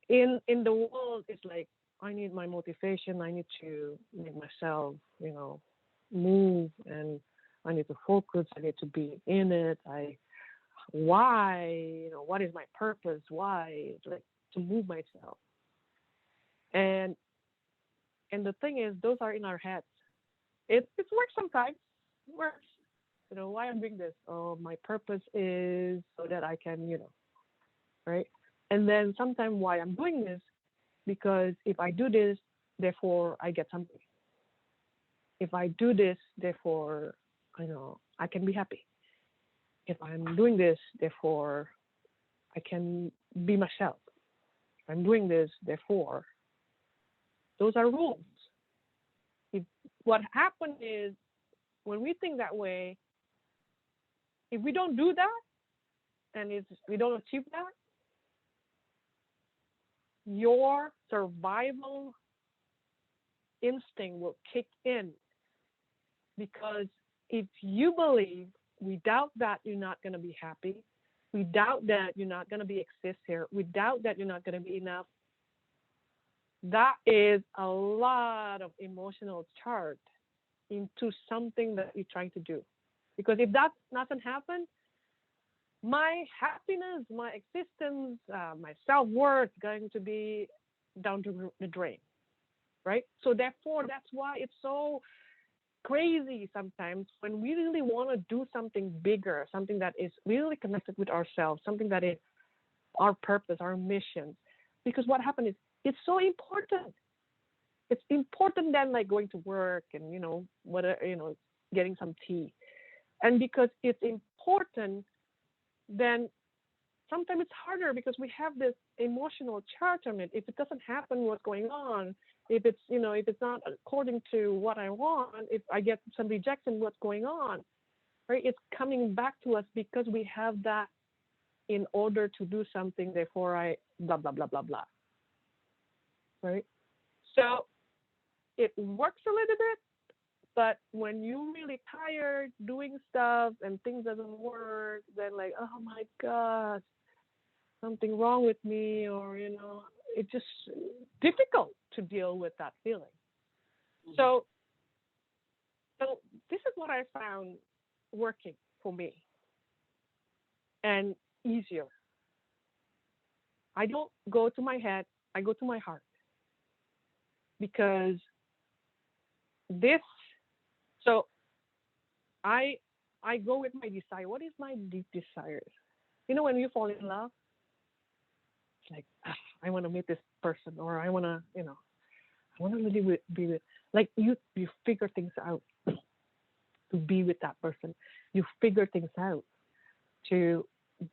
In the world, it's like I need my motivation. I need to make myself, move, and I need to focus. I need to be in it. Why, what is my purpose? Why? It's like to move myself. And the thing is, those are in our heads. It works sometimes. It works. Why I'm doing this? Oh, my purpose is so that I can, right? And then sometimes why I'm doing this, because if I do this, therefore I get something. If I do this, therefore, I can be happy. If I'm doing this, therefore I can be myself. If I'm doing this, therefore, those are rules. If what happened is when we think that way, if we don't do that and we don't achieve that, your survival instinct will kick in, because if you believe without that you're not going to be happy, without that you're not going to be exist here, without that you're not going to be enough, that is a lot of emotional charge into something that you're trying to do. Because if that doesn't happen, my happiness, my existence, my self-worth going to be down to the drain, right? So therefore, that's why it's so crazy sometimes when we really want to do something bigger, something that is really connected with ourselves, something that is our purpose, our mission. Because what happened is it's so important. It's important than like going to work and, whatever, getting some tea. And because it's important, then sometimes it's harder because we have this emotional charge on it. If it doesn't happen, what's going on? If it's, if it's not according to what I want, if I get some rejection, what's going on? Right? It's coming back to us because we have that in order to do something. Therefore, I blah, blah, blah, blah, blah. Right? So it works a little bit, but when you're really tired doing stuff and things doesn't work, then like, oh my God, something wrong with me, or it's just difficult to deal with that feeling. Mm-hmm. So this is what I found working for me and easier. I don't go to my head, I go to my heart, because so I go with my desire. What is my deep desires? When you fall in love, it's like, I want to meet this person, or I want to, I want to really be with, like you figure things out to be with that person. You figure things out to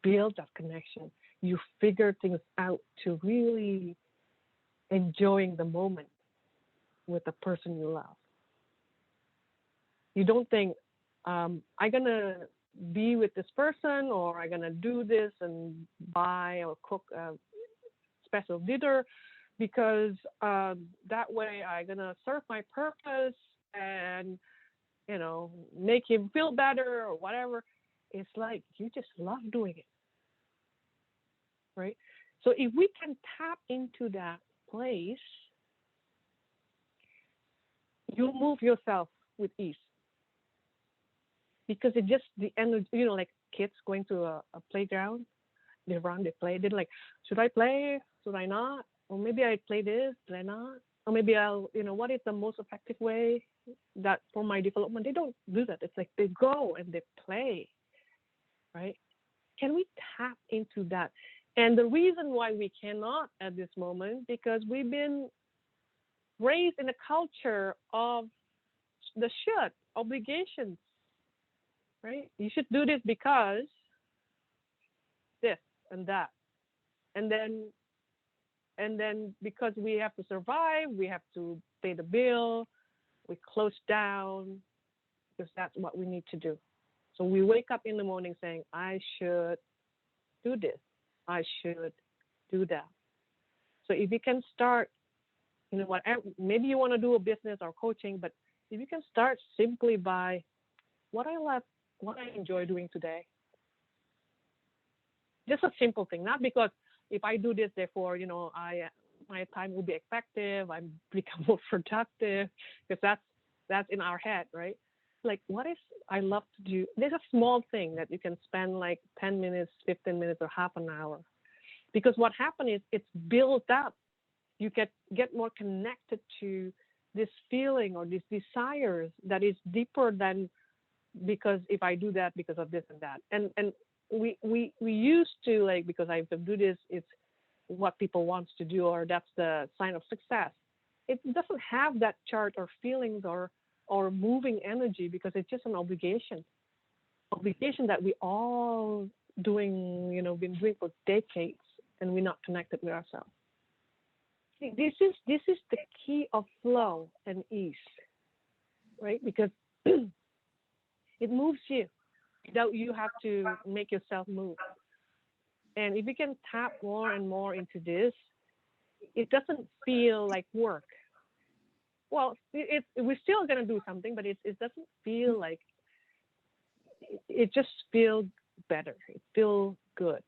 build that connection. You figure things out to really enjoying the moment with the person you love. You don't think, I'm going to be with this person, or I'm going to do this and buy or cook a special dinner because that way I'm going to serve my purpose and, make him feel better or whatever. It's like you just love doing it, right? So if we can tap into that place, you move yourself with ease. Because it just the energy, like kids going to a playground, they run, they play. They're like, should I play? Should I not? Or maybe I play this, should I not? Or maybe I'll, what is the most effective way that for my development? They don't do that. It's like they go and they play, right? Can we tap into that? And the reason why we cannot at this moment, because we've been raised in a culture of the should, obligations. Right? You should do this because this and that. And then because we have to survive, we have to pay the bill, we close down because that's what we need to do. So we wake up in the morning saying, I should do this. I should do that. So if you can start, whatever, maybe you want to do a business or coaching, but if you can start simply by what I love, what I enjoy doing today. Just a simple thing, not because if I do this, therefore, my time will be effective. I become more productive, because that's in our head, right? Like, what if I love to do? There's a small thing that you can spend like 10 minutes, 15 minutes, or half an hour, because what happens is it's built up. You get more connected to this feeling or these desires that is deeper than, because if I do that because of this and that. And we used to, like, because I do this, it's what people wants to do, or that's the sign of success. It doesn't have that chart or feelings or moving energy, because it's just an obligation that we all doing, been doing for decades, and we're not connected with ourselves. See, this is the key of flow and ease, right? Because it moves you without you have to make yourself move. And if you can tap more and more into this, it doesn't feel like work. Well, we're still gonna do something, but it doesn't feel like, it just feels better. It feels good.